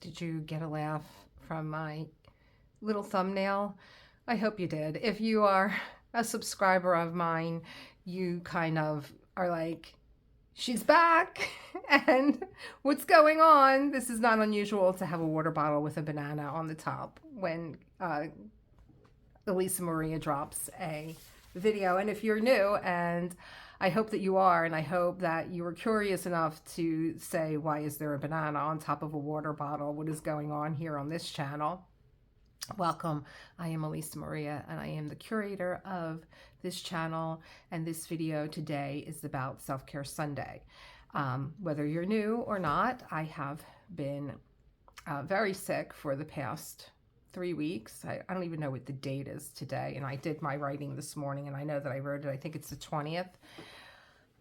Did you get a laugh from my little thumbnail? I hope you did. If you are a subscriber of mine, you kind of are like, she's back. And what's going on? This is not unusual to have a water bottle with a banana on the top when Elisa Maria drops a video. And if you're new, and I hope that you are, and I hope that you were curious enough to say, why is there a banana on top of a water bottle? What is going on here on this channel? Welcome. I am Elisa Maria, and I am the curator of this channel. And this video today is about Self-Care Sunday. Whether you're new or not, I have been very sick for the past 3 weeks. I don't even know what the date is today. And I did my writing this morning, and I know that I wrote it. I think it's the 20th.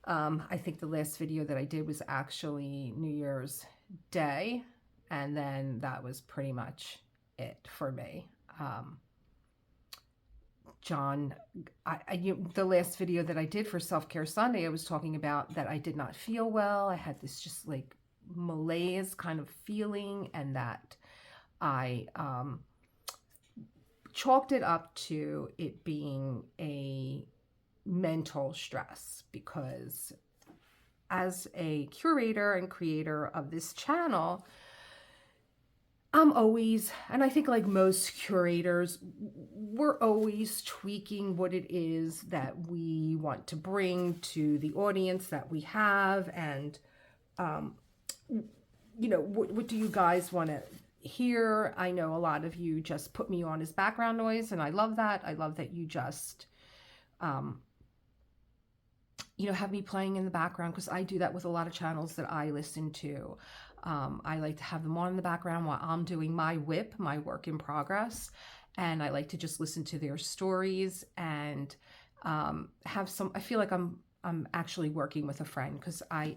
I think the last video that I did was actually New Year's Day. And then that was pretty much it for me. The last video that I did for Self-Care Sunday, I was talking about that I did not feel well. I had this just like malaise kind of feeling, and that I chalked it up to it being a mental stress, because as a curator and creator of this channel, I'm always, and I think like most curators, we're always tweaking what it is that we want to bring to the audience that we have. And, what do you guys want to hear? I know a lot of you just put me on as background noise, and I love that. I love that you just, have me playing in the background, because I do that with a lot of channels that I listen to. I like to have them on in the background while I'm doing my WIP, my work in progress. And I like to just listen to their stories and have some, I feel like I'm actually working with a friend, because I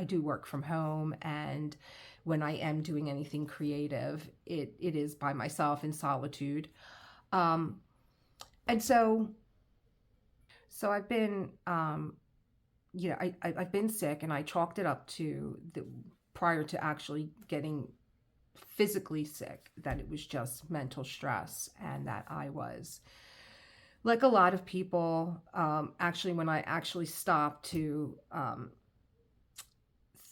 do work from home. And when I am doing anything creative, it is by myself in solitude. And so I've been, I've been sick, and I chalked it up to prior to actually getting physically sick, that it was just mental stress, and that I was, like a lot of people, actually, when I actually stopped to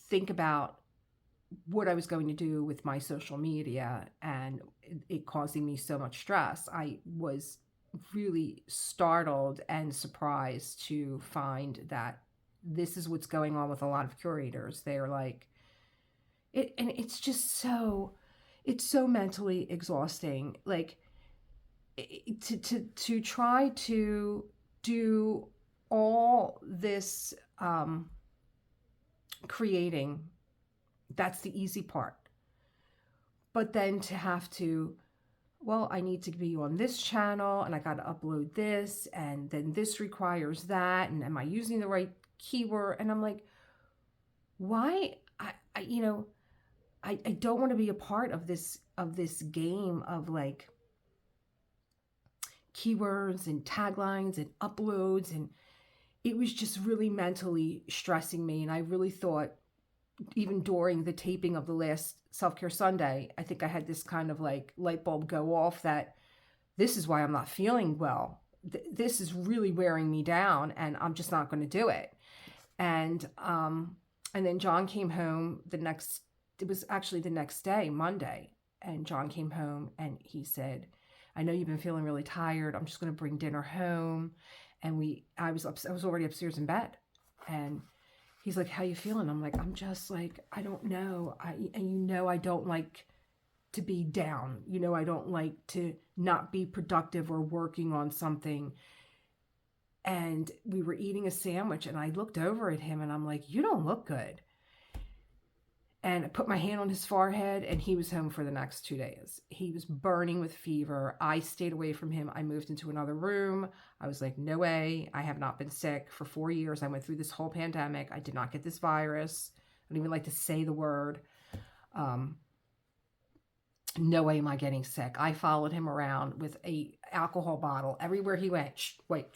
think about what I was going to do with my social media and it causing me so much stress, I was really startled and surprised to find that this is what's going on with a lot of curators. They're like, and it's just so, it's so mentally exhausting. Like to try to do all this creating, that's the easy part. But then to have to, well, I need to be on this channel, and I got to upload this, and then this requires that, and am I using the right keyword? And I'm like, why? I don't want to be a part of this game of like keywords and taglines and uploads, and it was just really mentally stressing me. And I really thought, even during the taping of the last Self-Care Sunday, I think I had this kind of like light bulb go off that this is why I'm not feeling well. This is really wearing me down, and I'm just not going to do it. And then John came home it was actually the next day, Monday. And John came home and he said, I know you've been feeling really tired. I'm just going to bring dinner home. And I was already upstairs in bed. And he's like, how you feeling? I'm like, I'm just like, I don't know. I don't like to be down. I don't like to not be productive or working on something. And we were eating a sandwich, and I looked over at him and I'm like, you don't look good. And I put my hand on his forehead, and he was home for the next 2 days. He was burning with fever. I stayed away from him. I moved into another room. I was like, no way. I have not been sick for 4 years. I went through this whole pandemic. I did not get this virus. I don't even like to say the word. No way am I getting sick. I followed him around with a alcohol bottle everywhere he went. Shh, wait.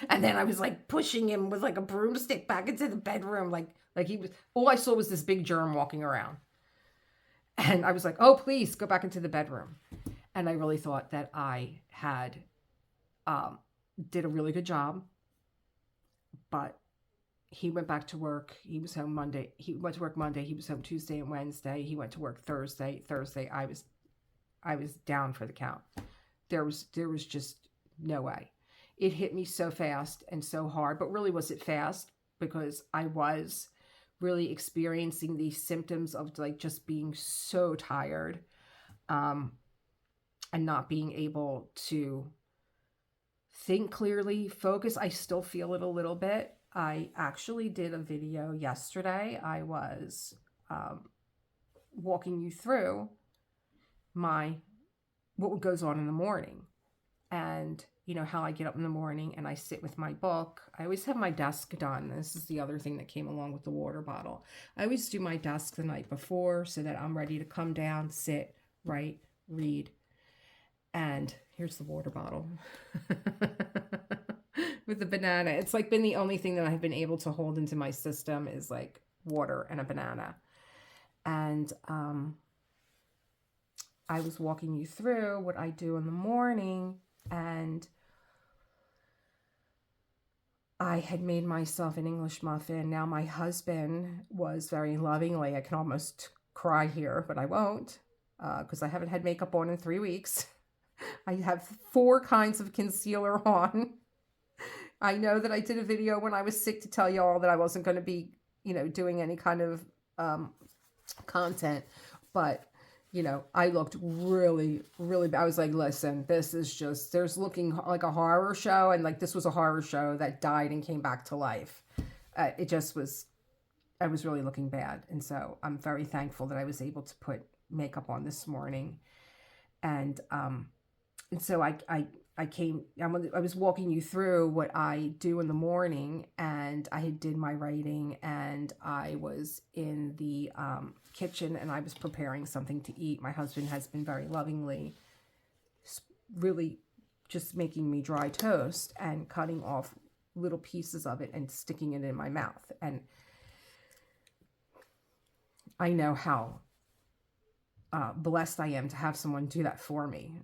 And then I was like pushing him with like a broomstick back into the bedroom. Like he was, all I saw was this big germ walking around. And I was like, oh, please go back into the bedroom. And I really thought that I had um, did a really good job, but he went back to work. He was home Monday. He went to work Monday. He was home Tuesday and Wednesday. He went to work Thursday. Thursday, I was down for the count. There was just no way. It hit me so fast and so hard, but really was it fast because I was really experiencing these symptoms of like just being so tired, um, and not being able to think clearly, focus. I still feel it a little bit. I actually did a video yesterday. I was walking you through my what goes on in the morning, and how I get up in the morning and I sit with my book. I always have my desk done. This is the other thing that came along with the water bottle. I always do my desk the night before so that I'm ready to come down, sit, write, read. And here's the water bottle with the banana. It's like been the only thing that I've been able to hold into my system is like water and a banana. And I was walking you through what I do in the morning, and I had made myself an English muffin. Now my husband was very lovingly, I can almost cry here, but I won't, because I haven't had makeup on in 3 weeks. I have 4 kinds of concealer on. I know that I did a video when I was sick to tell y'all that I wasn't going to be, doing any kind of content, but I looked really, really bad. I was like, listen, this is just, there's looking like a horror show. And like, this was a horror show that died and came back to life. It just was, I was really looking bad. And so I'm very thankful that I was able to put makeup on this morning. And so I was walking you through what I do in the morning, and I did my writing, and I was in the kitchen and I was preparing something to eat. My husband has been very lovingly really just making me dry toast and cutting off little pieces of it and sticking it in my mouth. And I know how blessed I am to have someone do that for me,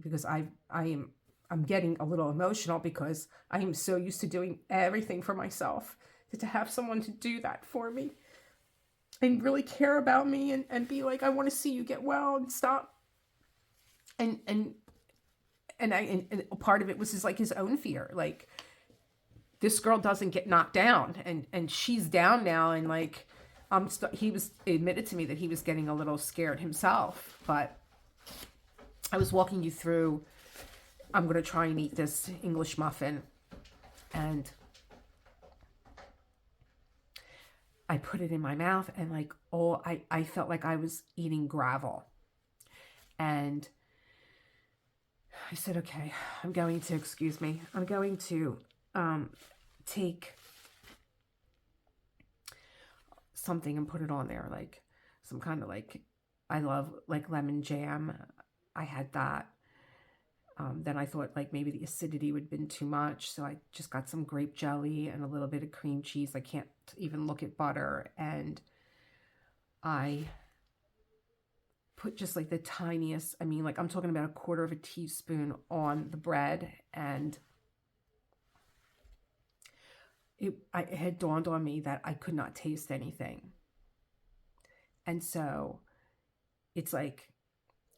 because I'm getting a little emotional because I am so used to doing everything for myself, to have someone to do that for me and really care about me and be like, I want to see you get well and stop. And part of it was like his own fear. Like, this girl doesn't get knocked down, and she's down now. And like, he was admitted to me that he was getting a little scared himself, but I was walking you through, I'm going to try and eat this English muffin, and I put it in my mouth, and like, I felt like I was eating gravel. And I said, okay, I'm going to take something and put it on there, like some kind of like, I love like lemon jam. I had that. Then I thought like maybe the acidity would have been too much, so I just got some grape jelly and a little bit of cream cheese. I can't even look at butter, and I put just like the tiniest, like I'm talking about 1/4 of a teaspoon on the bread, and it had dawned on me that I could not taste anything. And so it's like,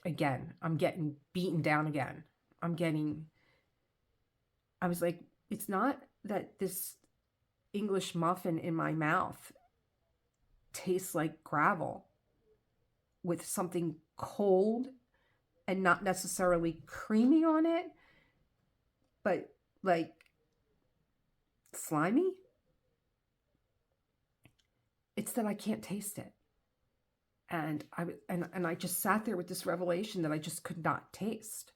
again, I'm getting beaten down again. I was like, it's not that this English muffin in my mouth tastes like gravel with something cold and not necessarily creamy on it, but like slimy. It's that I can't taste it. And I just sat there with this revelation that I just could not taste.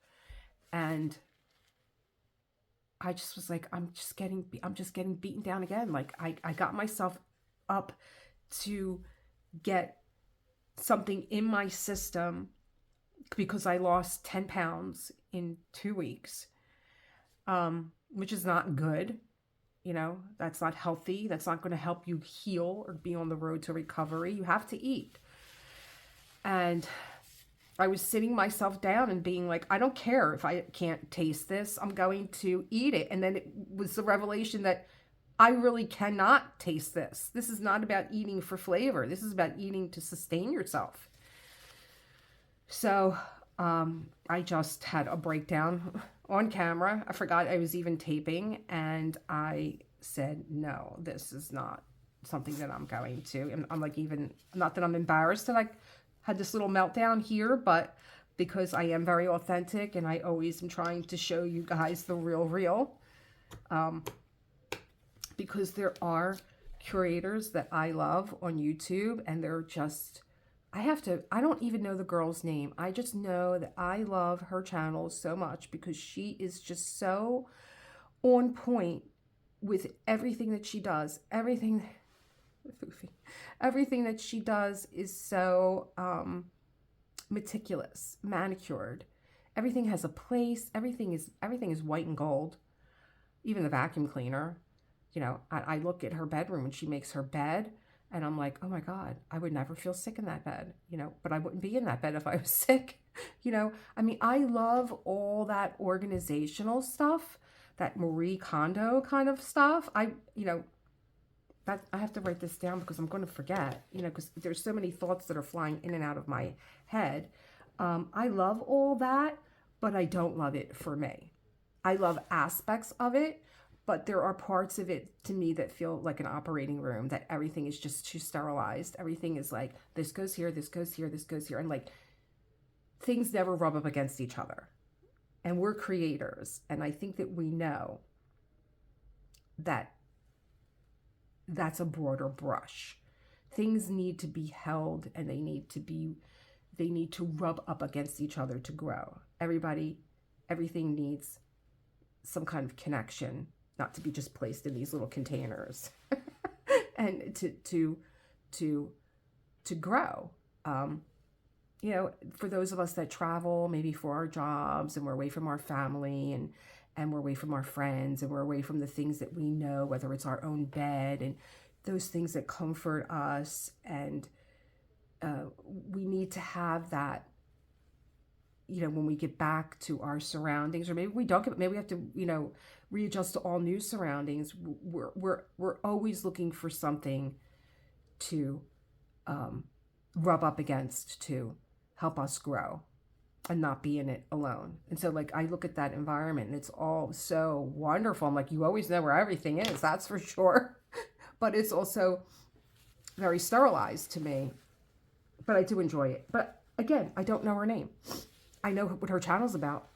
And I just was like, I'm just getting beaten down again. Like I got myself up to get something in my system because I lost 10 pounds in 2 weeks, which is not good. That's not healthy. That's not going to help you heal or be on the road to recovery. You have to eat. And I was sitting myself down and being like, I don't care if I can't taste this. I'm going to eat it. And then it was the revelation that I really cannot taste this. This is not about eating for flavor. This is about eating to sustain yourself. So I just had a breakdown on camera. I forgot I was even taping. And I said, no, this is not something that I'm going to. And I'm like, even, not that I'm embarrassed that I had this little meltdown here, but because I am very authentic and I always am trying to show you guys the real. Because there are curators that I love on YouTube, and they're just, I don't even know the girl's name. I just know that I love her channel so much because she is just so on point with everything that she does. Everything that she does is so meticulous, manicured. Everything has a place. Everything is white and gold. Even the vacuum cleaner. You know, I look at her bedroom when she makes her bed, and I'm like, oh my God, I would never feel sick in that bed, you know, but I wouldn't be in that bed if I was sick. You know, I mean, I love all that organizational stuff, that Marie Kondo kind of stuff. That I have to write this down because I'm going to forget, you know, because there's so many thoughts that are flying in and out of my head. I love all that, but I don't love it for me. I love aspects of it, but there are parts of it to me that feel like an operating room, that everything is just too sterilized. Everything is like, this goes here, this goes here, this goes here. And like, things never rub up against each other. And we're creators. And I think that we know that that's a broader brush. Things need to be held, and they need to rub up against each other to grow. Everything needs some kind of connection, not to be just placed in these little containers and to grow. You know, for those of us that travel, maybe for our jobs, and we're away from our family, and we're away from our friends, and we're away from the things that we know, whether it's our own bed and those things that comfort us. And we need to have that, you know, when we get back to our surroundings, or maybe we don't maybe we have to, you know, readjust to all new surroundings. We're always looking for something to rub up against, to help us grow and not be in it alone. And so like, I look at that environment and it's all so wonderful. I'm like, you always know where everything is, that's for sure. But it's also very sterilized to me, but I do enjoy it. But again, I don't know her name. I know what her channel's about.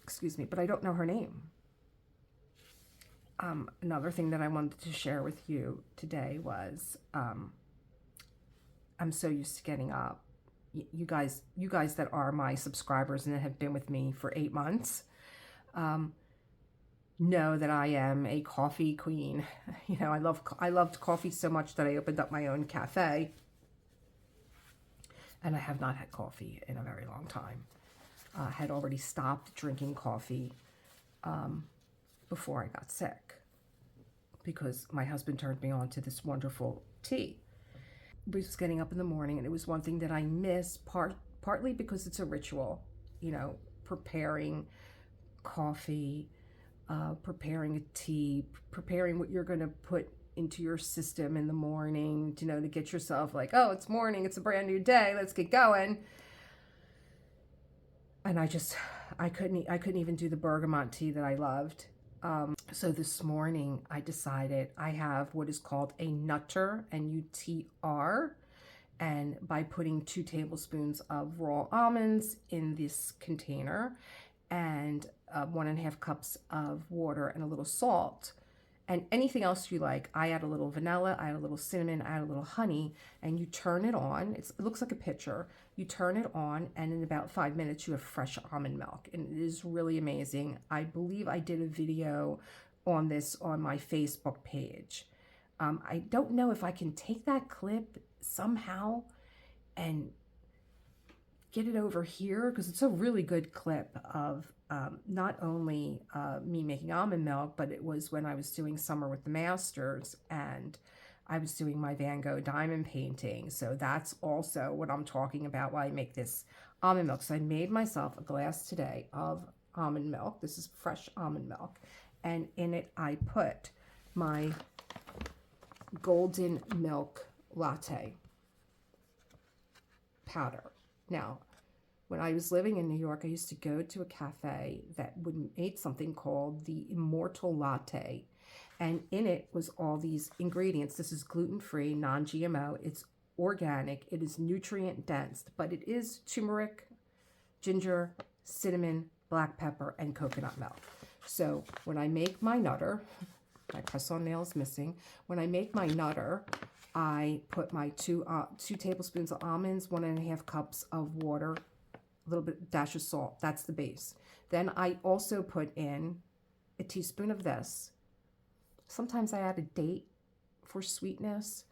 Excuse me, but I don't know her name. Another thing that I wanted to share with you today was, I'm so used to getting up. You guys that are my subscribers and that have been with me for 8 months, know that I am a coffee queen. You know, I loved coffee so much that I opened up my own cafe, and I have not had coffee in a very long time. I had already stopped drinking coffee before I got sick, because my husband turned me on to this wonderful tea. We was getting up in the morning, and it was one thing that I miss, partly because it's a ritual, you know, preparing coffee, preparing a tea, preparing what you're going to put into your system in the morning, you know, to get yourself like, oh, it's morning, it's a brand new day, let's get going. And I couldn't even do the bergamot tea that I loved. So this morning I decided I have what is called a nutter, N-U-T-R, and by putting 2 tablespoons of raw almonds in this container, and 1.5 cups of water and a little salt, and anything else you like. I add a little vanilla, I add a little cinnamon, I add a little honey, and you turn it on. It looks like a pitcher. You turn it on, and in about 5 minutes you have fresh almond milk, and it is really amazing. I believe I did a video on this on my Facebook page. I don't know if I can take that clip somehow and get it over here, because it's a really good clip of not only me making almond milk, but it was when I was doing Summer with the Masters, and I was doing my Van Gogh diamond painting. So that's also what I'm talking about while I make this almond milk. So I made myself a glass today of almond milk. This is fresh almond milk. And in it, I put my golden milk latte powder. Now, when I was living in New York, I used to go to a cafe that would make something called the Immortal Latte. And in it was all these ingredients. This is gluten-free, non-GMO. It's organic. It is nutrient dense, but it is turmeric, ginger, cinnamon, black pepper, and coconut milk. So when I make my nutter, my press-on nail is missing. When I make my nutter, I put my two tablespoons of almonds, 1.5 cups of water, a little bit dash of salt. That's the base. Then I also put in a teaspoon of this. Sometimes I add a date for sweetness.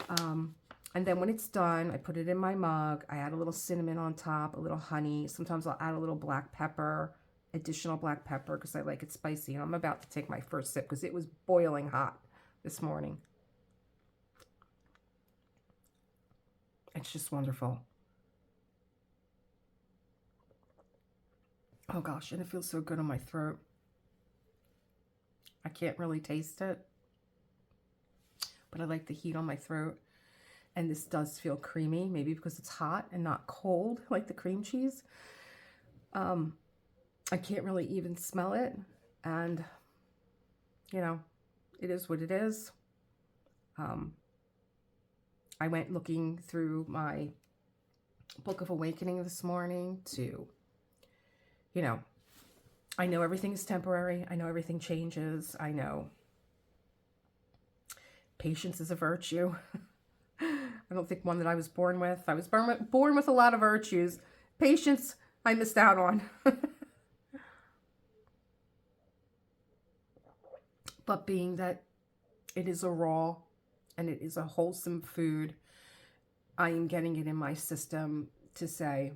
And then when it's done, I put it in my mug. I add a little cinnamon on top, a little honey. Sometimes I'll add a little black pepper, additional black pepper, because I like it spicy. And I'm about to take my first sip because it was boiling hot this morning. It's just wonderful. Oh gosh, and it feels so good on my throat. I can't really taste it, but I like the heat on my throat. And this does feel creamy, maybe because it's hot and not cold like the cream cheese. I can't really even smell it. And, you know, it is what it is. I went looking through my Book of Awakening this morning to, you know, I know everything is temporary. I know everything changes. I know patience is a virtue. I don't think one that I was born with. I was born with a lot of virtues. Patience, I missed out on. But being that it is a raw and it is a wholesome food, I am getting it in my system to say,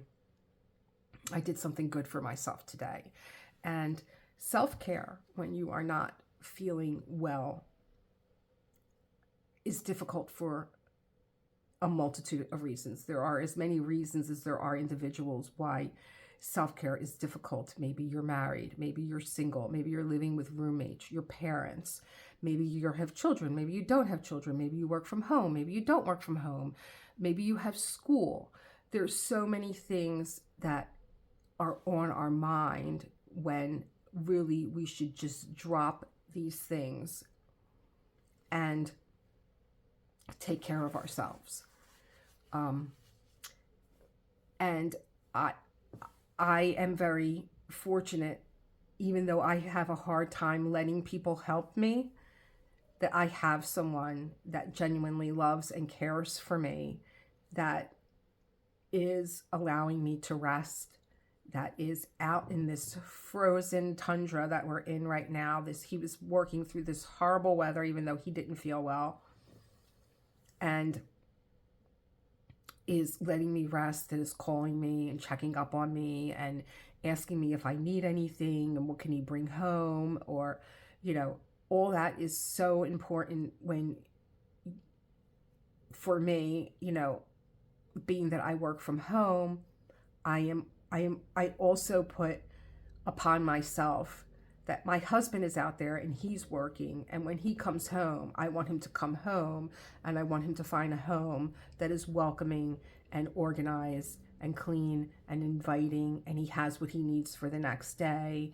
I did something good for myself today. And self-care, when you are not feeling well, is difficult for a multitude of reasons. There are as many reasons as there are individuals why self-care is difficult. Maybe you're married, maybe you're single, maybe you're living with roommates, your parents, maybe you have children, maybe you don't have children, maybe you work from home, maybe you don't work from home, maybe you have school. There's so many things that are on our mind when really we should just drop these things and take care of ourselves. And I am very fortunate, even though I have a hard time letting people help me, that I have someone that genuinely loves and cares for me, that is allowing me to rest, that is out in this frozen tundra that we're in right now. He was working through this horrible weather, even though he didn't feel well, and is letting me rest, and is calling me and checking up on me and asking me if I need anything and what can he bring home, or, you know, all that is so important when, for me, you know, being that I work from home, I also put upon myself that my husband is out there and he's working, and when he comes home, I want him to come home, and I want him to find a home that is welcoming and organized and clean and inviting, and he has what he needs for the next day.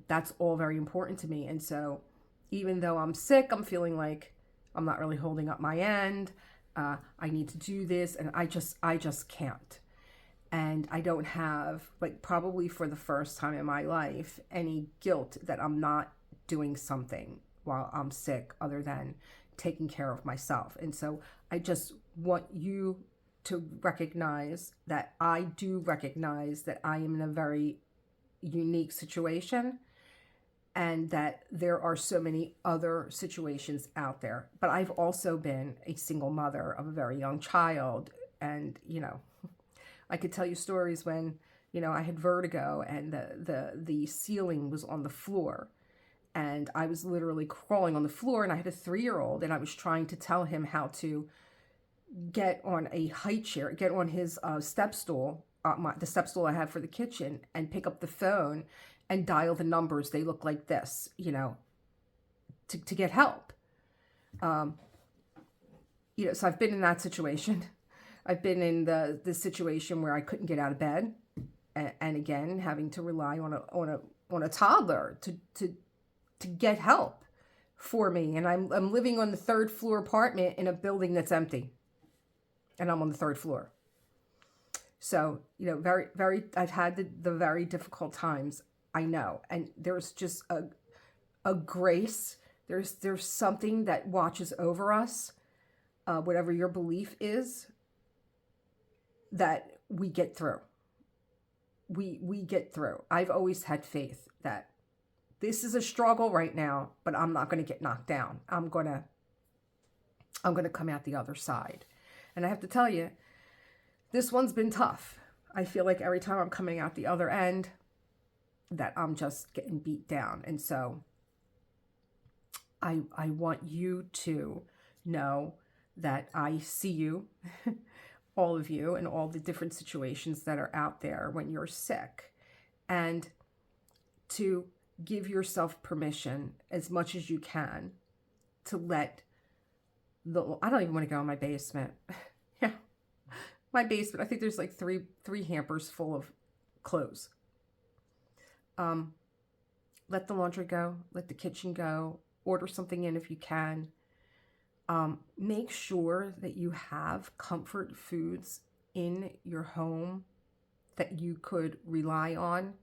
That's all very important to me. And so even though I'm sick, I'm feeling like I'm not really holding up my end. I need to do this, and I just can't. And I don't have, like, probably for the first time in my life, any guilt that I'm not doing something while I'm sick other than taking care of myself. And so I just want you to recognize that I do recognize that I am in a very unique situation, and that there are so many other situations out there. But I've also been a single mother of a very young child, and, you know, I could tell you stories when, you know, I had vertigo and the ceiling was on the floor, and I was literally crawling on the floor, and I had a 3-year-old, and I was trying to tell him how to get on a high chair, get on his step stool, the step stool I have for the kitchen, and pick up the phone and dial the numbers. They look like this, to get help. So I've been in that situation. I've been in the situation where I couldn't get out of bed, and again having to rely on a toddler to get help for me. And I'm living on the 3rd floor apartment in a building that's empty, and I'm on the 3rd floor. So very, very, I've had the very difficult times. I know, and there's just a grace. There's something that watches over us, whatever your belief is, that we get through. We get through. I've always had faith that this is a struggle right now, but I'm not going to get knocked down. I'm going to come out the other side. And I have to tell you, this one's been tough. I feel like every time I'm coming out the other end, that I'm just getting beat down. And so I want you to know that I see you, all of you, and all the different situations that are out there when you're sick, and to give yourself permission as much as you can to let I don't even want to go in my basement. Yeah, my basement. I think there's like three hampers full of clothes. Let the laundry go. Let the kitchen go. Order something in if you can. Make sure that you have comfort foods in your home that you could rely on.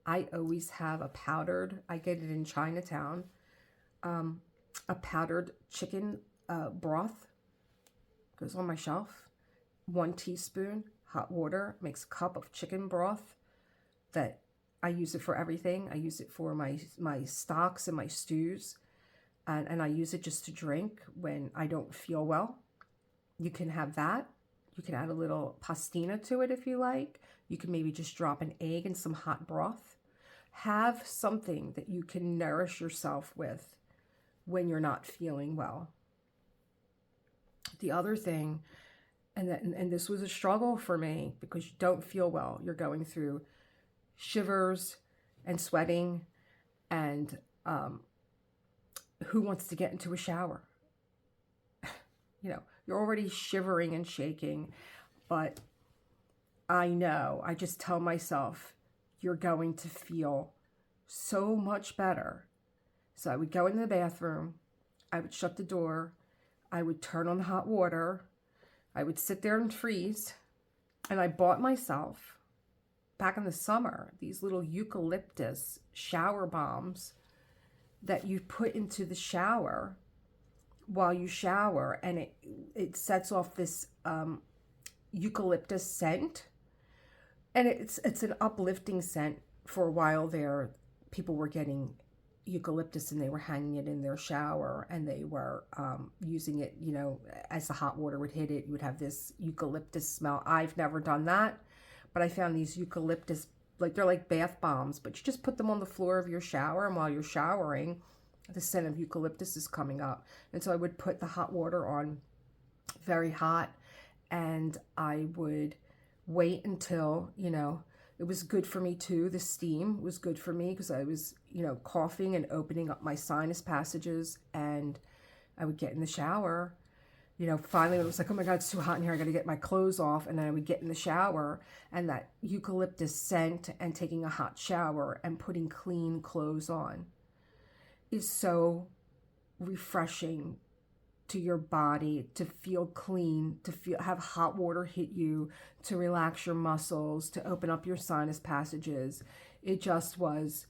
I always have I get it in Chinatown, a powdered chicken broth goes on my shelf. 1 teaspoon hot water makes a cup of chicken broth that I use it for everything. I use it for my stocks and my stews. And I use it just to drink when I don't feel well. You can have that. You can add a little pastina to it if you like. You can maybe just drop an egg in some hot broth. Have something that you can nourish yourself with when you're not feeling well. The other thing, and this was a struggle for me because you don't feel well. You're going through shivers and sweating, and who wants to get into a shower? You're already shivering and shaking, but I know, I just tell myself, you're going to feel so much better. So I would go into the bathroom, I would shut the door, I would turn on the hot water, I would sit there and freeze, and I bought myself, back in the summer, these little eucalyptus shower bombs that you put into the shower while you shower, and it sets off this eucalyptus scent, and it's an uplifting scent. For a while there, people were getting eucalyptus and they were hanging it in their shower, and they were using it, as the hot water would hit it, you would have this eucalyptus smell. I've never done that, but I found these eucalyptus, they're like bath bombs, but you just put them on the floor of your shower, and while you're showering, the scent of eucalyptus is coming up. And so I would put the hot water on very hot, and I would wait until, it was good for me too. The steam was good for me because I was, coughing and opening up my sinus passages, and I would get in the shower. Finally it was like, oh my God, it's too hot in here. I got to get my clothes off. And then I would get in the shower, and that eucalyptus scent and taking a hot shower and putting clean clothes on is so refreshing to your body, to feel clean, to have hot water hit you, to relax your muscles, to open up your sinus passages. It just was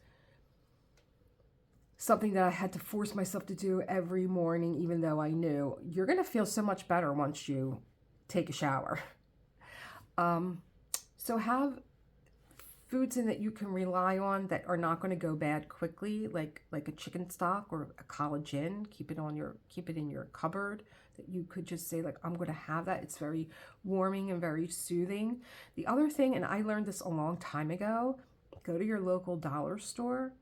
something that I had to force myself to do every morning, even though I knew you're going to feel so much better once you take a shower. So have foods in that you can rely on that are not going to go bad quickly, like a chicken stock or a collagen. Keep it in your cupboard, that you could just say, like, I'm going to have that. It's very warming and very soothing. The other thing, and I learned this a long time ago, go to your local dollar store.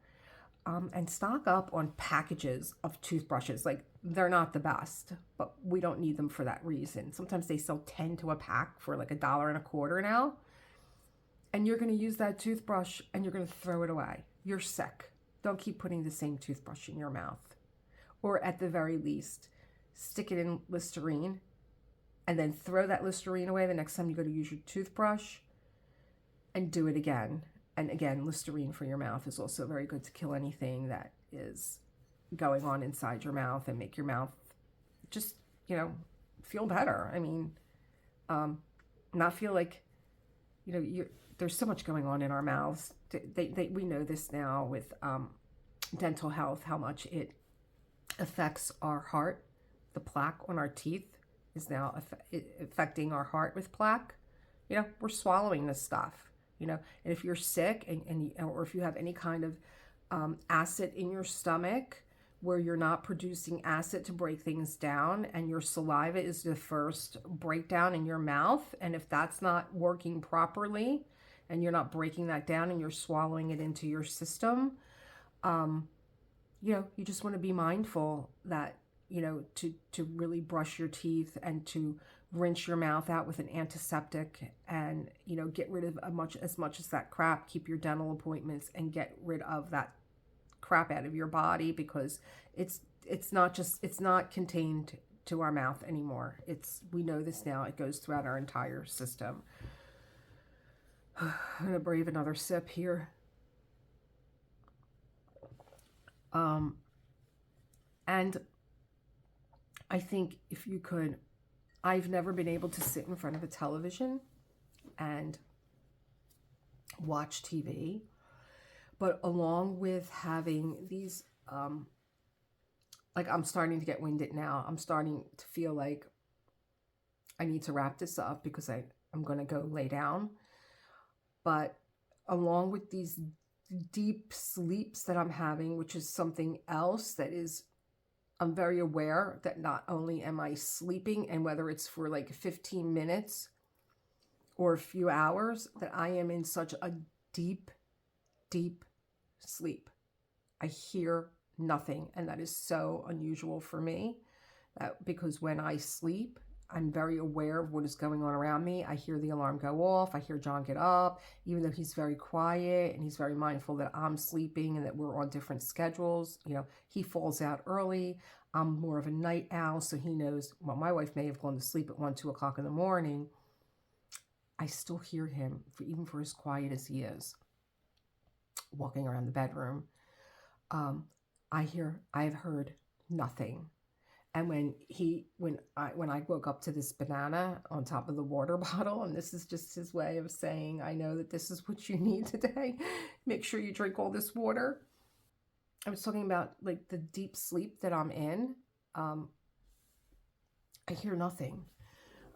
and stock up on packages of toothbrushes. Like, they're not the best, but we don't need them for that reason. Sometimes they sell 10 to a pack for like $1.25 now. And you're going to use that toothbrush and you're going to throw it away. You're sick. Don't keep putting the same toothbrush in your mouth. Or at the very least, stick it in Listerine and then throw that Listerine away the next time you go to use your toothbrush, and do it again. And again, Listerine for your mouth is also very good to kill anything that is going on inside your mouth and make your mouth just, feel better. I mean, not feel like, there's so much going on in our mouths. We know this now with dental health, how much it affects our heart. The plaque on our teeth is now affecting our heart with plaque. We're swallowing this stuff, and if you're sick or if you have any kind of acid in your stomach where you're not producing acid to break things down, and your saliva is the first breakdown in your mouth, and if that's not working properly and you're not breaking that down and you're swallowing it into your system, you just want to be mindful that, to really brush your teeth and to rinse your mouth out with an antiseptic, and, get rid of as much as that crap. Keep your dental appointments and get rid of that crap out of your body, because it's not contained to our mouth anymore. We know this now. It goes throughout our entire system. I'm going to brave another sip here. And I think if you could, I've never been able to sit in front of a television and watch TV, but along with having these, like, I'm starting to get winded now. I'm starting to feel like I need to wrap this up because I'm going to go lay down. But along with these deep sleeps that I'm having, which is something else that is, I'm very aware that not only am I sleeping, and whether it's for like 15 minutes or a few hours, that I am in such a deep, deep sleep. I hear nothing, and that is so unusual for me, because when I sleep, I'm very aware of what is going on around me. I hear the alarm go off. I hear John get up, even though he's very quiet and he's very mindful that I'm sleeping and that we're on different schedules. He falls out early. I'm more of a night owl, so he knows, well, my wife may have gone to sleep at 1, 2 o'clock in the morning. I still hear him, even for as quiet as he is, walking around the bedroom. I've heard nothing. And when I woke up to this banana on top of the water bottle, and this is just his way of saying, I know that this is what you need today. Make sure you drink all this water. I was talking about like the deep sleep that I'm in. I hear nothing.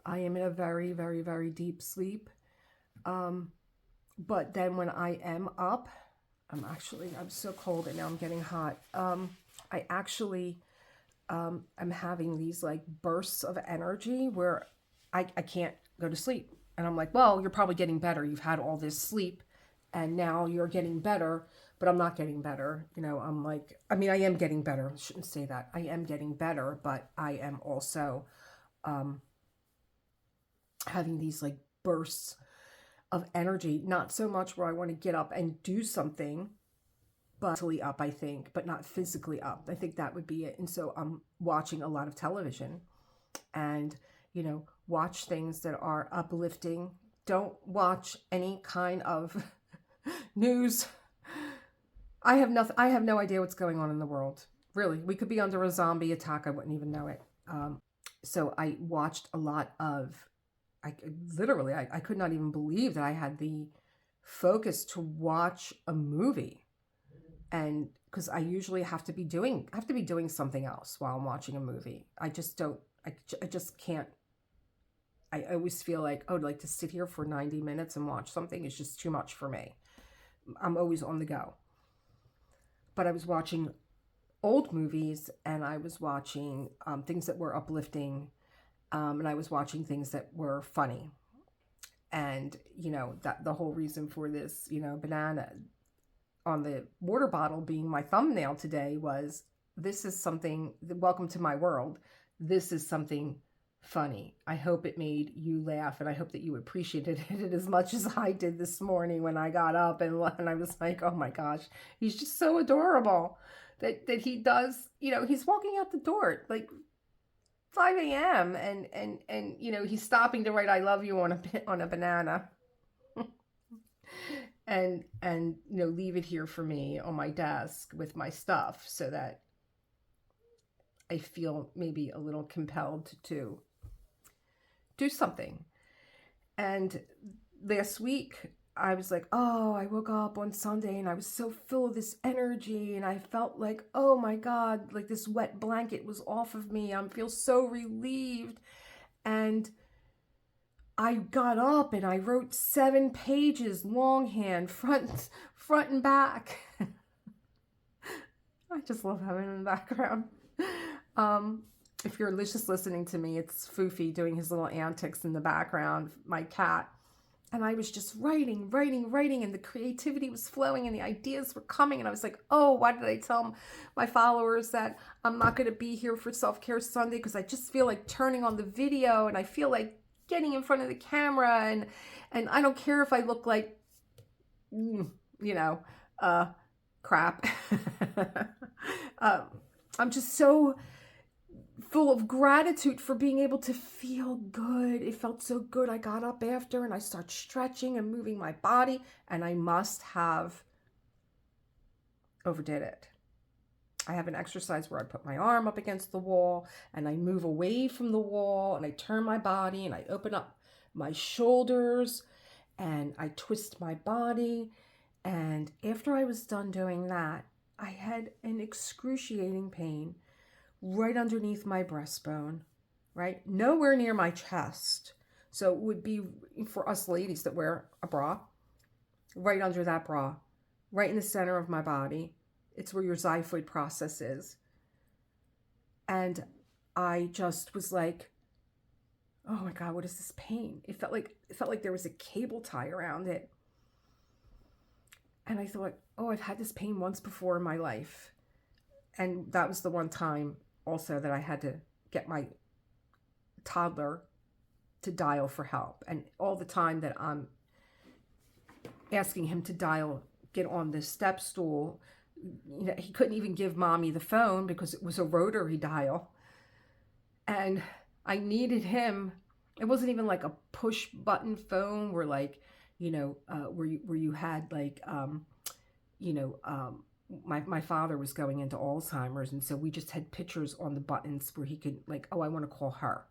I am in a very, very, very deep sleep. But then when I am up, I'm so cold and now I'm getting hot. I actually I'm having these like bursts of energy where I can't go to sleep. And I'm like, well, you're probably getting better. You've had all this sleep and now you're getting better, but I'm not getting better. I'm like, I am getting better. I shouldn't say that. I am getting better, but I am also having these like bursts of energy. Not so much where I want to get up and do something, but mentally up, I think, but not physically up. I think that would be it. And so I'm watching a lot of television and, watch things that are uplifting. Don't watch any kind of news. I have no idea what's going on in the world. Really, we could be under a zombie attack. I wouldn't even know it. So I watched a lot of, I could not even believe that I had the focus to watch a movie. And because I usually have to be doing something else while I'm watching a movie. I just can't. I always feel like, like to sit here for 90 minutes and watch something is just too much for me. I'm always on the go. But I was watching old movies and I was watching things that were uplifting, and I was watching things that were funny. And, that the whole reason for this, banana, on the water bottle being my thumbnail today was, this is something, welcome to my world. This is something funny. I hope it made you laugh, and I hope that you appreciated it as much as I did this morning when I got up and I was like, oh my gosh, he's just so adorable that he does, he's walking out the door like 5 a.m. and he's stopping to write I love you on a banana. and leave it here for me on my desk with my stuff so that I feel maybe a little compelled to do something. And last week I was like, oh, I woke up on Sunday and I was so full of this energy, and I felt like, oh my God, like this wet blanket was off of me. I feel so relieved. And I got up and I wrote 7 pages longhand, front and back. I just love having him in the background. If you're just listening to me, it's Foofy doing his little antics in the background, my cat. And I was just writing, and the creativity was flowing and the ideas were coming. And I was like, oh, why did I tell my followers that I'm not going to be here for Self-Care Sunday? Because I just feel like turning on the video, and I feel like getting in front of the camera, and I don't care if I look like, crap. I'm just so full of gratitude for being able to feel good. It felt so good. I got up after and I started stretching and moving my body, and I must have overdid it. I have an exercise where I put my arm up against the wall and I move away from the wall, and I turn my body and I open up my shoulders and I twist my body. And after I was done doing that, I had an excruciating pain right underneath my breastbone, right? Nowhere near my chest. So it would be for us ladies that wear a bra, right under that bra, right in the center of my body. It's where your xiphoid process is. And I just was like, oh my God, what is this pain? It felt like there was a cable tie around it. And I thought, oh, I've had this pain once before in my life. And that was the one time also that I had to get my toddler to dial for help. And all the time that I'm asking him to get on the step stool, he couldn't even give mommy the phone because it was a rotary dial. And I needed him. It wasn't even like a push button phone where like, where you had like, my father was going into Alzheimer's, and so we just had pictures on the buttons where he could like, oh, I want to call her.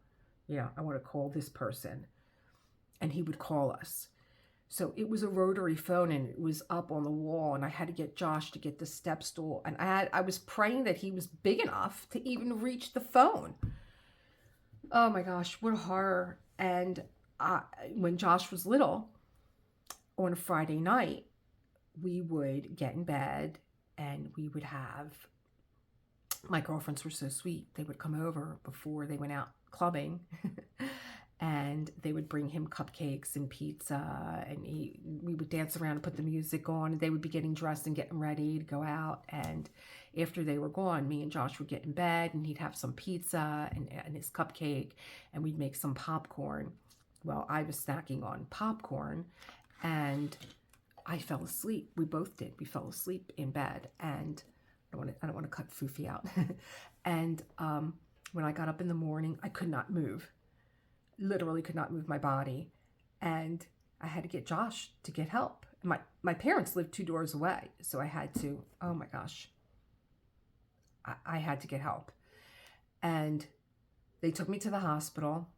Yeah, I want to call this person. And he would call us. So it was a rotary phone, and it was up on the wall, and I had to get Josh to get the step stool. And I was praying that he was big enough to even reach the phone. Oh my gosh, what a horror. And when Josh was little, on a Friday night, we would get in bed and we would have, my girlfriends were so sweet. They would come over before they went out clubbing and they would bring him cupcakes and pizza, and we would dance around and put the music on, and they would be getting dressed and getting ready to go out. And after they were gone, me and Josh would get in bed and he'd have some pizza and his cupcake, and we'd make some popcorn. Well, I was snacking on popcorn and I fell asleep. We both did. We fell asleep in bed, and I don't want to cut Foofy out. And when I got up in the morning, I could not move. Literally could not move my body, and I had to get Josh to get help. My parents lived 2 doors away, so I had to. Oh my gosh, I had to get help, and they took me to the hospital,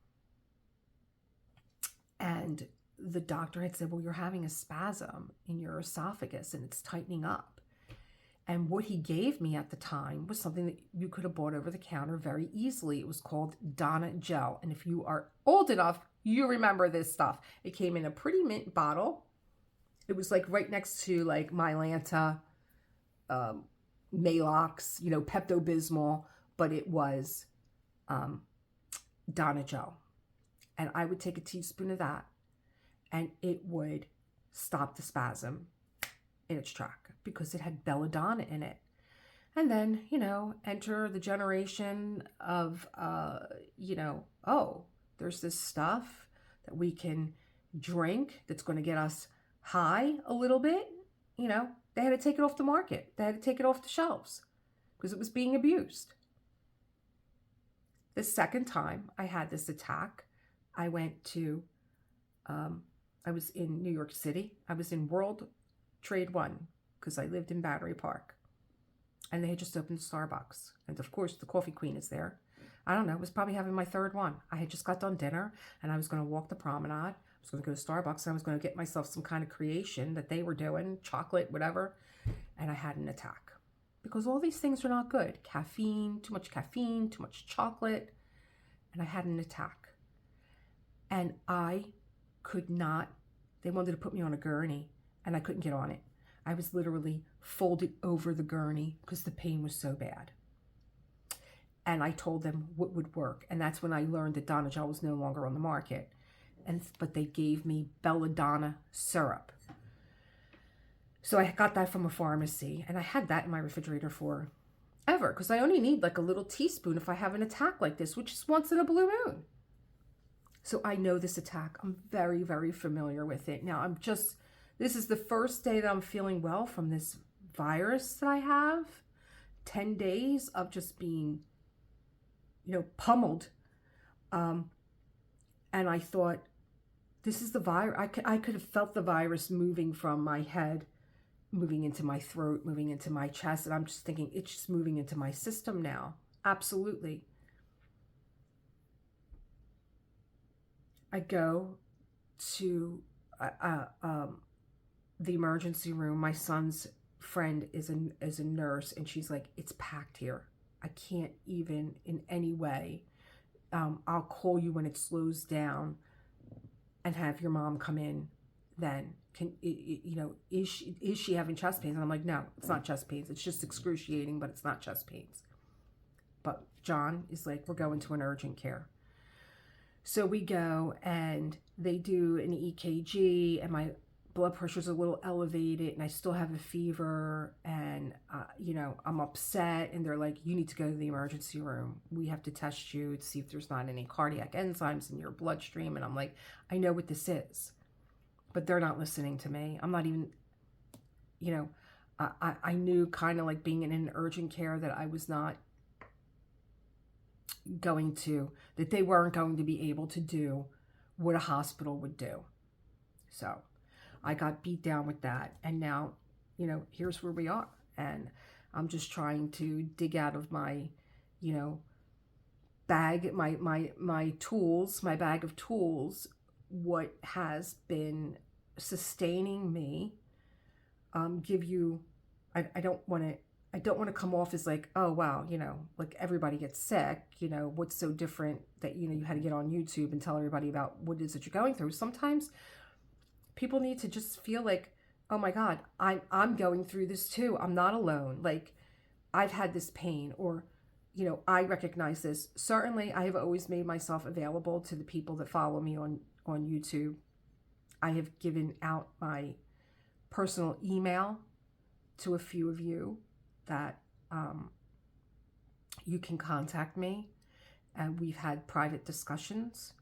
and the doctor had said, well, you're having a spasm in your esophagus and it's tightening up. And what he gave me at the time was something that you could have bought over the counter very easily. It was called Donna Gel. And if you are old enough, you remember this stuff. It came in a pretty mint bottle. It was like right next to like Mylanta, Maalox, Pepto-Bismol, but it was Donna Gel. And I would take a teaspoon of that, and it would stop the spasm in its track because it had belladonna in it. And then, enter the generation of, oh, there's this stuff that we can drink that's going to get us high a little bit. They had to take it off the market. They had to take it off the shelves because it was being abused. The second time I had this attack, I went to, I was in New York City. I was in World Trade One because I lived in Battery Park. And they had just opened Starbucks. And of course, the coffee queen is there. I don't know, I was probably having my third one. I had just got done dinner and I was going to walk the promenade. I was going to go to Starbucks and I was going to get myself some kind of creation that they were doing, chocolate, whatever. And I had an attack. Because all these things are not good. Caffeine, too much chocolate. And I had an attack. And I could not, they wanted to put me on a gurney and I couldn't get on it. I was literally folded over the gurney because the pain was so bad. And I told them what would work. And that's when I learned that Donagel was no longer on the market. But they gave me belladonna syrup. So I got that from a pharmacy. And I had that in my refrigerator forever. Because I only need like a little teaspoon if I have an attack like this, which is once in a blue moon. So I know this attack. I'm very, very familiar with it. Now this is the first day that I'm feeling well from this virus that I have. 10 days of just being, pummeled. And I thought, this is the virus. I could have felt the virus moving from my head, moving into my throat, moving into my chest. And I'm just thinking, it's just moving into my system now. Absolutely. I go to the emergency room. My son's friend is a nurse, and she's like, it's packed here. I can't even in any way. I'll call you when it slows down and have your mom come in then. Is she having chest pains? And I'm like, no, it's not chest pains. It's just excruciating, but it's not chest pains. But John is like, we're going to an urgent care. So we go and they do an EKG and my blood pressure's a little elevated and I still have a fever and, I'm upset and they're like, you need to go to the emergency room. We have to test you to see if there's not any cardiac enzymes in your bloodstream. And I'm like, I know what this is, but they're not listening to me. I'm not even, I knew kind of like being in an urgent care that I was not that they weren't going to be able to do what a hospital would do. So I got beat down with that. And now, here's where we are. And I'm just trying to dig out of my, bag, my tools, my bag of tools, what has been sustaining me. Give you, I don't want to come off as like, oh, wow, like everybody gets sick, what's so different that, you had to get on YouTube and tell everybody about what it is that you're going through. Sometimes people need to just feel like, oh my God, I'm going through this too. I'm not alone. Like I've had this pain or, I recognize this. Certainly I have always made myself available to the people that follow me on YouTube. I have given out my personal email to a few of you that you can contact me and we've had private discussions.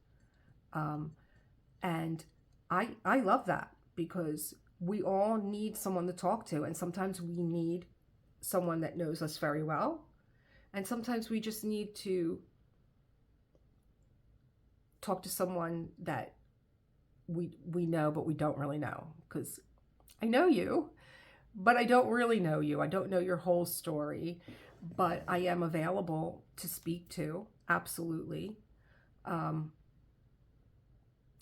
And I love that because we all need someone to talk to. And sometimes we need someone that knows us very well. And sometimes we just need to talk to someone that we know, but we don't really know. Because I know you, but I don't really know you. I don't know your whole story, but I am available to speak to, absolutely.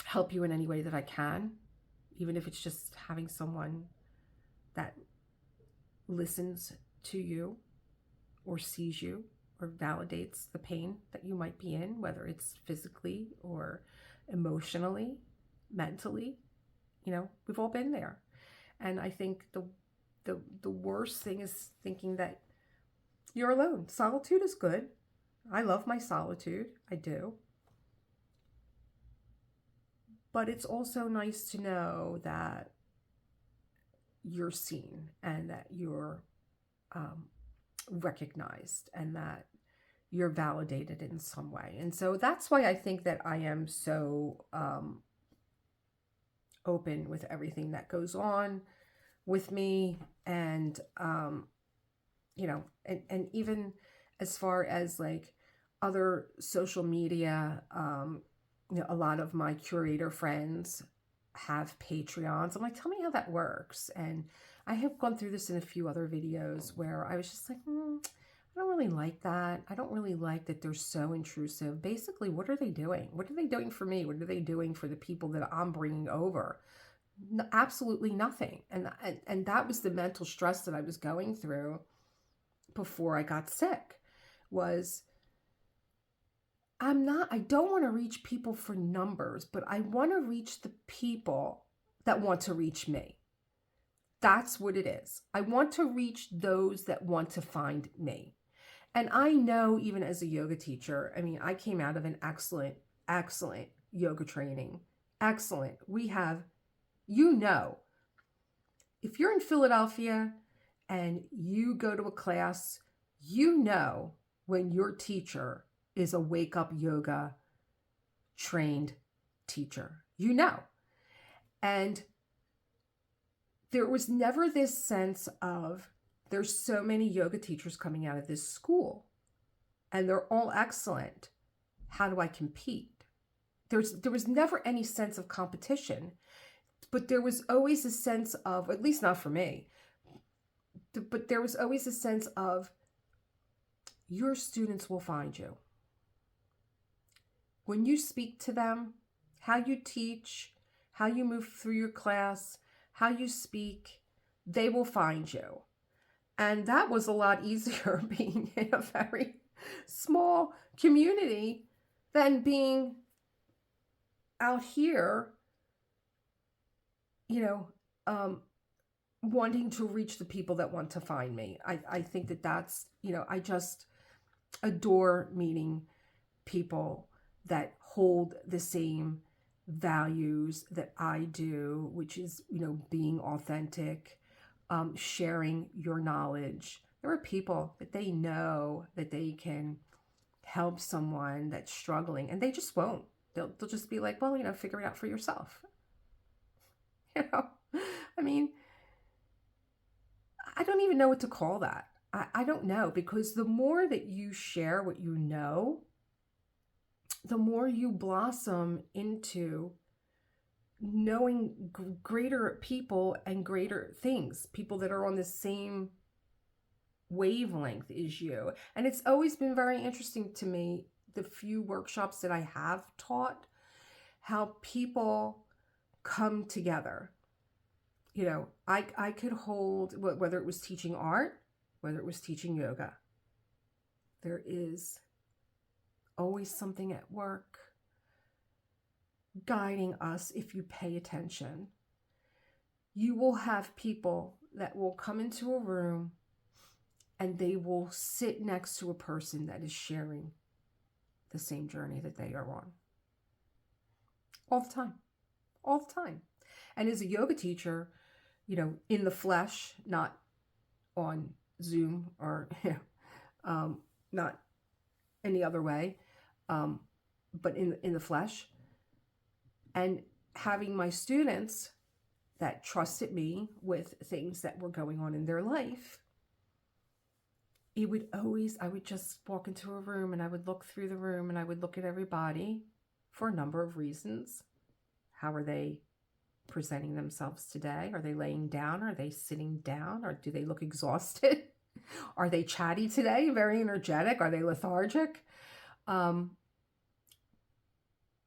Help you in any way that I can, even if it's just having someone that listens to you or sees you or validates the pain that you might be in, whether it's physically or emotionally, mentally. We've all been there. And I think the worst thing is thinking that you're alone. Solitude is good. I love my solitude. I do. But it's also nice to know that you're seen and that you're um, recognized and that you're validated in some way. And so that's why I think that I am so open with everything that goes on with me. And, and even as far as like other social media, a lot of my curator friends have Patreons. I'm like, tell me how that works. And I have gone through this in a few other videos where I was just like, I don't really like that. I don't really like that they're so intrusive. Basically, what are they doing? What are they doing for me? What are they doing for the people that I'm bringing over? No, absolutely nothing. And that was the mental stress that I was going through before I got sick. Was I don't want to reach people for numbers, but I want to reach the people that want to reach me. That's what it is. I want to reach those that want to find me. And I know, even as a yoga teacher, I mean, I came out of an excellent, excellent yoga training. Excellent. We have, if you're in Philadelphia and you go to a class, when your teacher is a wake up yoga trained teacher, And there was never this sense of, there's so many yoga teachers coming out of this school and they're all excellent. How do I compete? There was never any sense of competition, but there was always a sense of, at least not for me, but there was always a sense of, your students will find you. When you speak to them, how you teach, how you move through your class, how you speak, they will find you. And that was a lot easier being in a very small community than being out here, wanting to reach the people that want to find me. I think that's, I just adore meeting people that hold the same values that I do, which is, being authentic, sharing your knowledge. There are people that they know that they can help someone that's struggling, and they just won't. They'll just be like, well, figure it out for yourself. I mean, I don't even know what to call that. I don't know, because the more that you share what you know, the more you blossom into knowing greater people and greater things, people that are on the same wavelength as you. And it's always been very interesting to me, the few workshops that I have taught, how people come together. I could hold, whether it was teaching art, whether it was teaching yoga, there is always something at work guiding us if you pay attention. You will have people that will come into a room and they will sit next to a person that is sharing the same journey that they are on. All the time. All the time. And as a yoga teacher, in the flesh, not on Zoom or not any other way, but in the flesh, and having my students that trusted me with things that were going on in their life, I would just walk into a room and I would look through the room and I would look at everybody for a number of reasons. How are they presenting themselves today? Are they laying down? Are they sitting down? Or do they look exhausted? Are they chatty today? Very energetic? Are they lethargic?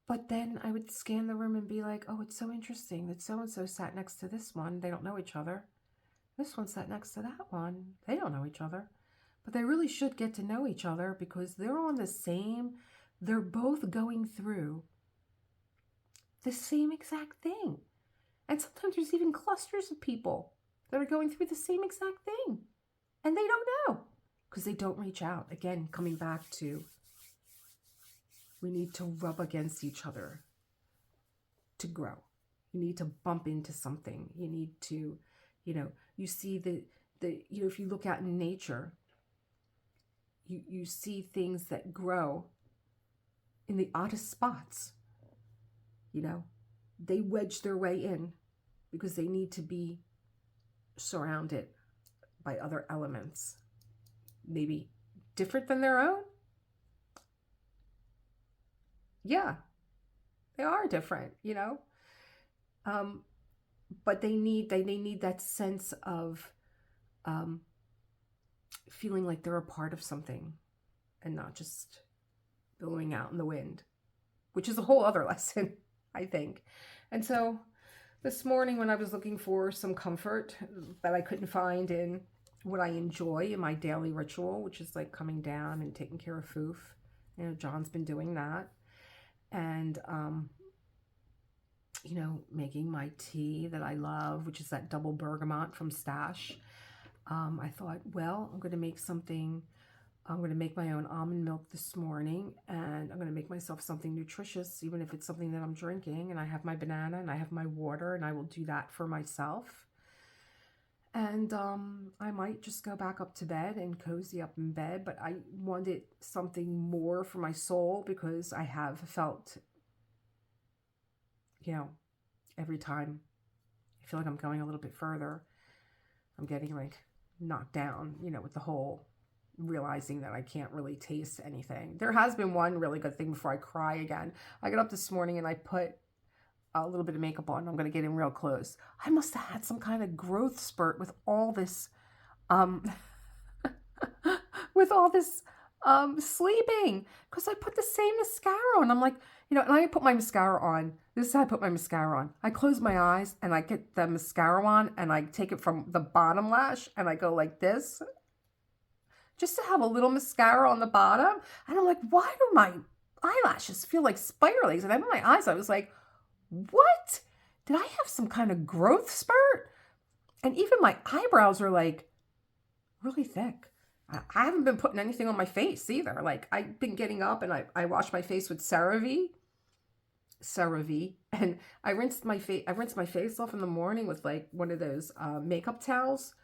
But then I would scan the room and be like, oh, it's so interesting that so-and-so sat next to this one. They don't know each other. This one sat next to that one. They don't know each other. But they really should get to know each other, because they're both going through the same exact thing. And sometimes there's even clusters of people that are going through the same exact thing. And they don't know, because they don't reach out. Again, coming back to, we need to rub against each other to grow. You need to bump into something. You need to, You see if you look out in nature, you see things that grow in the oddest spots. You know, they wedge their way in because they need to be surrounded by other elements, maybe different than their own. Yeah, they are different, um, but they need that sense of um, feeling like they're a part of something and not just billowing out in the wind, which is a whole other lesson, I think. And so this morning, when I was looking for some comfort that I couldn't find in what I enjoy in my daily ritual, which is like coming down and taking care of Foof, John's been doing that. And, making my tea that I love, which is that double bergamot from Stash. I thought, well, I'm going to make something. I'm going to make my own almond milk this morning, and I'm going to make myself something nutritious, even if it's something that I'm drinking. And I have my banana and I have my water, and I will do that for myself. And I might just go back up to bed and cozy up in bed, but I wanted something more for my soul because I have felt, every time I feel like I'm going a little bit further, I'm getting like knocked down, with the whole realizing that I can't really taste anything. There has been one really good thing before I cry again. I got up this morning and I put a little bit of makeup on. I'm going to get in real close. I must have had some kind of growth spurt with all this, um, with all this sleeping, because I put the same mascara on. I'm like, and I put my mascara on. This is how I put my mascara on. I close my eyes and I get the mascara on and I take it from the bottom lash and I go like this, just to have a little mascara on the bottom. And I'm like, why do my eyelashes feel like spider legs? And I opened my eyes. I was like, what? Did I have some kind of growth spurt? And even my eyebrows are like really thick. I haven't been putting anything on my face either. Like, I've been getting up and I wash my face with CeraVe, and I rinse my face off in the morning with like one of those makeup towels.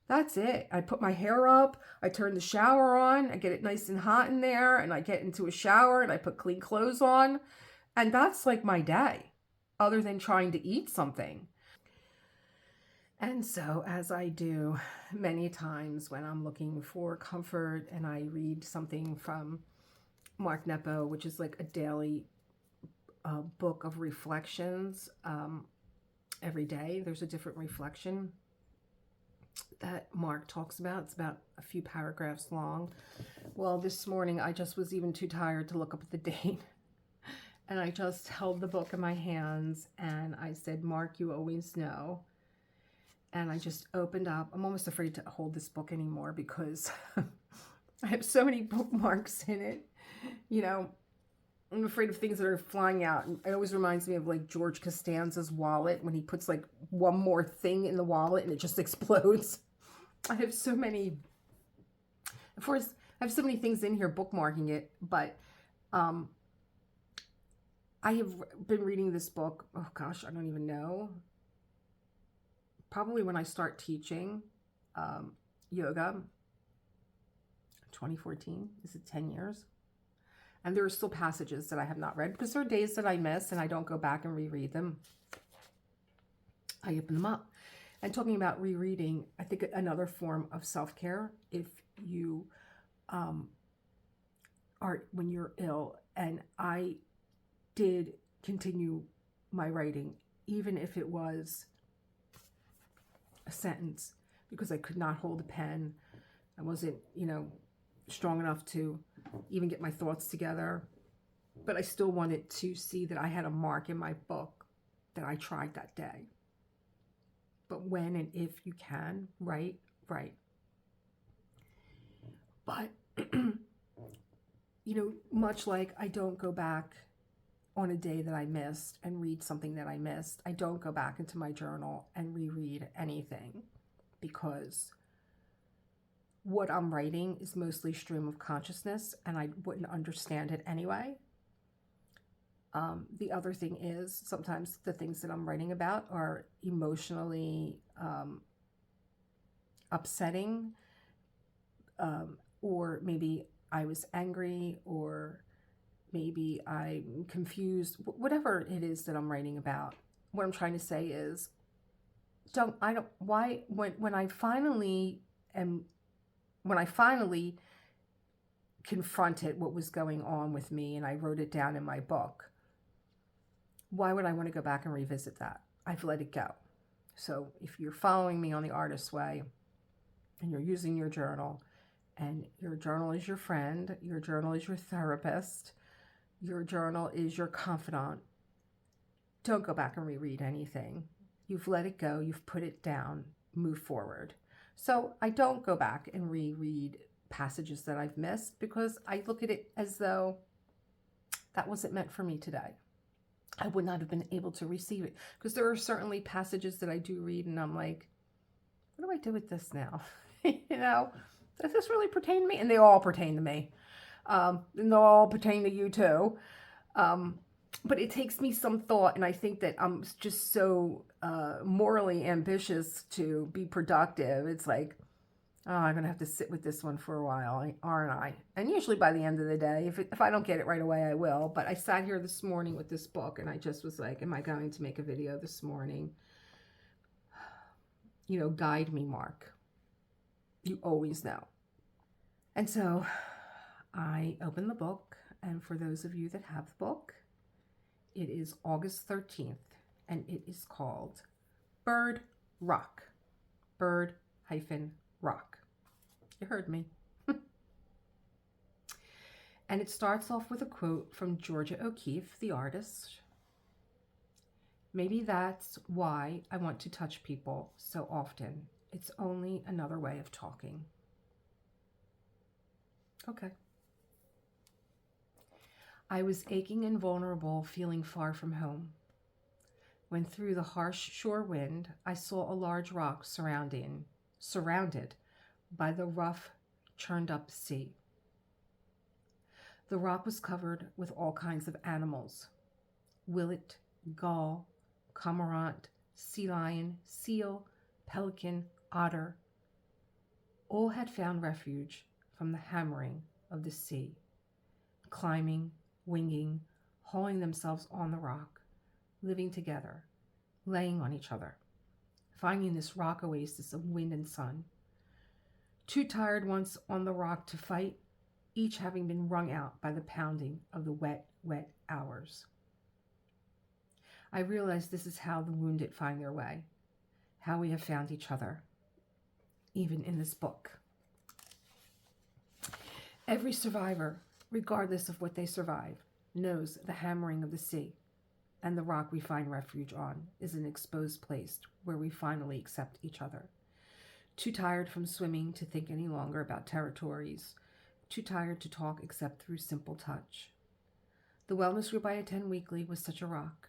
That's it. I put my hair up, I turn the shower on, I get it nice and hot in there, and I get into a shower and I put clean clothes on. And that's like my day, other than trying to eat something. And so, as I do many times when I'm looking for comfort, and I read something from Mark Nepo, which is like a daily book of reflections. Every day there's a different reflection that Mark talks about. It's about a few paragraphs long. Well, this morning I just was even too tired to look up at the date. And I just held the book in my hands and I said, Mark, you always know. And I just opened up. I'm almost afraid to hold this book anymore because I have so many bookmarks in it. I'm afraid of things that are flying out. And it always reminds me of like George Costanza's wallet, when he puts like one more thing in the wallet and it just explodes. I have so many, of course, I have so many things in here bookmarking it, but I have been reading this book, oh gosh, I don't even know. Probably when I start teaching yoga, 2014, is it 10 years? And there are still passages that I have not read because there are days that I miss and I don't go back and reread them. I open them up. And talking about rereading, I think another form of self-care, if you are, when you're ill, and I did continue my writing, even if it was a sentence, because I could not hold a pen. I wasn't, strong enough to even get my thoughts together, but I still wanted to see that I had a mark in my book that I tried that day. But when and if you can, write. But, much like I don't go back on a day that I missed and read something that I missed, I don't go back into my journal and reread anything, because what I'm writing is mostly stream of consciousness and I wouldn't understand it anyway. The other thing is, sometimes the things that I'm writing about are emotionally upsetting, or maybe I was angry, or maybe I'm confused, whatever it is that I'm writing about. What I'm trying to say is, when I finally am, when I finally confronted what was going on with me and I wrote it down in my book, why would I want to go back and revisit that? I've let it go. So if you're following me on The Artist's Way and you're using your journal, and your journal is your friend, your journal is your therapist, your journal is your confidant, don't go back and reread anything. You've let it go, you've put it down, move forward. So I don't go back and reread passages that I've missed, because I look at it as though that wasn't meant for me today. I would not have been able to receive it, because there are certainly passages that I do read and I'm like, what do I do with this now? Does this really pertain to me? And they all pertain to me. And they'll all pertain to you too. But it takes me some thought, and I think that I'm just so morally ambitious to be productive. It's like, oh, I'm going to have to sit with this one for a while, aren't I? And usually by the end of the day, if I don't get it right away, I will. But I sat here this morning with this book, and I just was like, am I going to make a video this morning? Guide me, Mark. You always know. And so I opened the book, and for those of you that have the book, it is August 13th, and it is called Bird Rock. Bird-Rock. You heard me. And it starts off with a quote from Georgia O'Keeffe, the artist. Maybe that's why I want to touch people so often. It's only another way of talking. Okay. I was aching and vulnerable, feeling far from home, when through the harsh shore wind I saw a large rock surrounded by the rough, churned-up sea. The rock was covered with all kinds of animals: willet, gull, cormorant, sea lion, seal, pelican, otter. All had found refuge from the hammering of the sea, climbing, winging, hauling themselves on the rock, living together, laying on each other, finding this rock oasis of wind and sun. Too tired once on the rock to fight, each having been wrung out by the pounding of the wet, wet hours. I realize this is how the wounded find their way, how we have found each other, even in this book. Every survivor, regardless of what they survive, knows the hammering of the sea, and the rock we find refuge on is an exposed place where we finally accept each other. Too tired from swimming to think any longer about territories, too tired to talk except through simple touch. The wellness group I attend weekly was such a rock.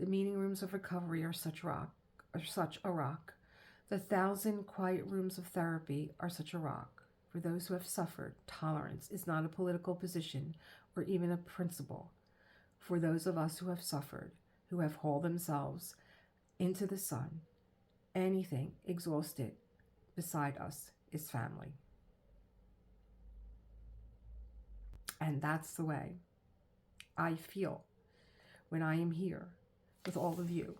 The meeting rooms of recovery are such a rock. The 1,000 quiet rooms of therapy are such a rock. For those who have suffered, tolerance is not a political position or even a principle. For those of us who have suffered, who have hauled themselves into the sun, anything exhausted beside us is family. And that's the way I feel when I am here with all of you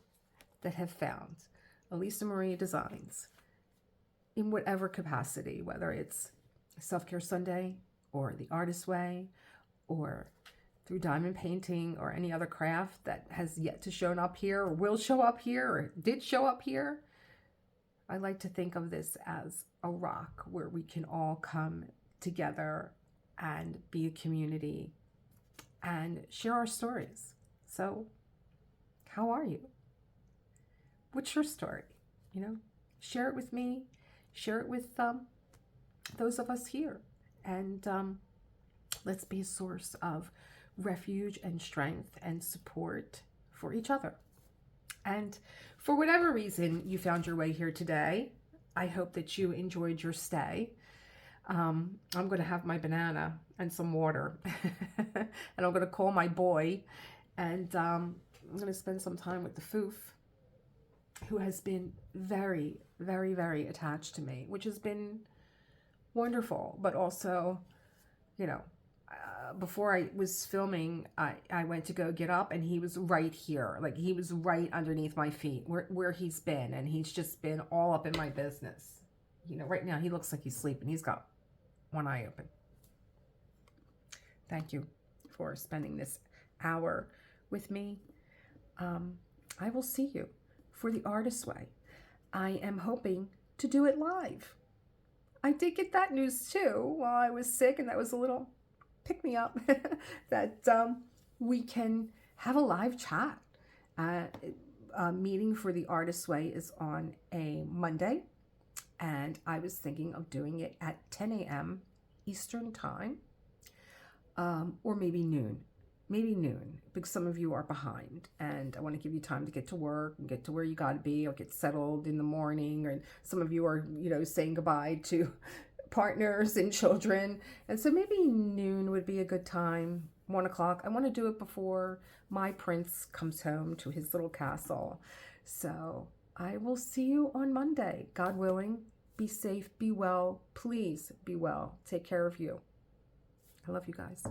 that have found Elisa Maria Designs in whatever capacity, whether it's Self-Care Sunday or The Artist's Way or through diamond painting or any other craft that has yet to show up here or will show up here or did show up here. I like to think of this as a rock where we can all come together and be a community and share our stories. So, how are you? What's your story? Share it with me. Share it with those of us here. And let's be a source of refuge and strength and support for each other. And for whatever reason you found your way here today, I hope that you enjoyed your stay. I'm going to have my banana and some water. And I'm going to call my boy. And I'm going to spend some time with the foof. who has been very, very, very attached to me, which has been wonderful. But also, you know, before I was filming, I went to go get up, and he was right here. Like, he was right underneath my feet where he's been, and he's just been all up in my business. You know, right now he looks like he's sleeping. He's got one eye open. Thank you for spending this hour with me. I will see you for the Artist's Way. I am hoping to do it live. I did get that news too while I was sick, and that was a little pick me up that we can have a live chat. Meeting for the Artist's Way is on a Monday, and I was thinking of doing it at 10 a.m. Eastern time, or maybe noon. Maybe noon, because some of you are behind, and I want to give you time to get to work and get to where you got to be, or get settled in the morning, and some of you are, you know, saying goodbye to partners and children, and so maybe noon would be a good time. 1 o'clock. I want to do it before my prince comes home to his little castle. So I will see you on Monday, God willing. Be safe, be well. Please be well. Take care of you. I love you guys.